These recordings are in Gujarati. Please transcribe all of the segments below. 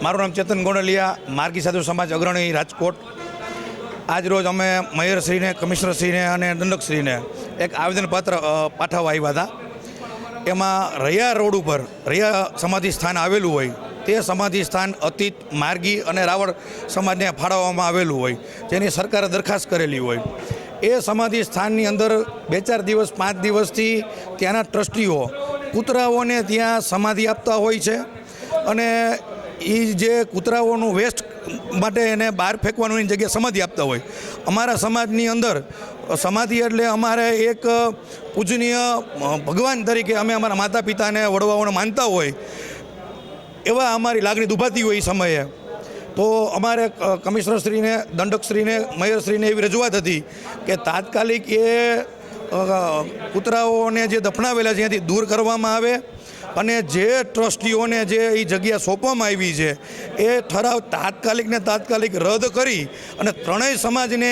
મારું નામ ચેતન ગોંડલિયા, માર્ગી સાધુ સમાજ અગ્રણી, રાજકોટ. આજ રોજ અમે મેયરશ્રીને, કમિશનરશ્રીને અને દંડકશ્રીને એક આવેદનપત્ર પાઠવવા આવ્યા હતા. એમાં રૈયા રોડ ઉપર રૈયા સમાધિ સ્થાન આવેલું હોય, તે સમાધિ સ્થાન અતીત, માર્ગી અને રાવળ સમાજને ફાળવવામાં આવેલું હોય, જેની સરકારે દરખાસ્ત કરેલી હોય. એ સમાધિ સ્થાનની અંદર 2-4 દિવસ 5 દિવસથી ત્યાંના ટ્રસ્ટીઓ કૂતરાઓને ત્યાં સમાધિ આપતા હોય છે અને એ જે કૂતરાઓનું વેસ્ટ માટે એને બહાર ફેંકવાની જગ્યાએ સમાધિ આપતા હોય. અમારા સમાજની અંદર સમાધિ એટલે અમારે એક પૂજનીય ભગવાન તરીકે અમે અમારા માતા પિતાને, વડવાઓને માનતા હોય એવા અમારી લાગણી દુભાતી હોય એ સમયે. તો અમારે કમિશનરશ્રીને, દંડકશ્રીને, મેયરશ્રીને એવી રજૂઆત હતી કે તાત્કાલિક એ કૂતરાઓને જે દફનાવેલા છે ત્યાંથી દૂર કરવામાં આવે અને જે ટ્રસ્ટીઓને જે એ જગ્યા સોંપવામાં આવી છે એ ઠરાવ તાત્કાલિક રદ કરી અને ત્રણેય સમાજને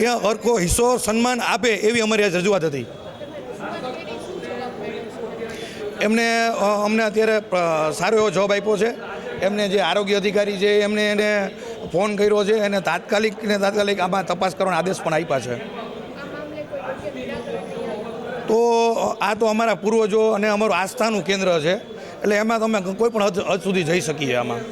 એ હરખો હિસ્સો, સન્માન આપે એવી અમારી આજ રજૂઆત હતી. એમને અમને અત્યારે સારો એવો જવાબ આપ્યો છે. એમને જે આરોગ્ય અધિકારી છે એમને એને ફોન કર્યો છે અને તાત્કાલિક આમાં તપાસ કરવાના આદેશ પણ આપ્યા છે. તો આ તો અમારા પૂર્વજો અને અમારું આસ્થાનું કેન્દ્ર છે, એટલે એમાં તમે કોઈ પણ હદ સુધી જઈ શકીએ આમાં.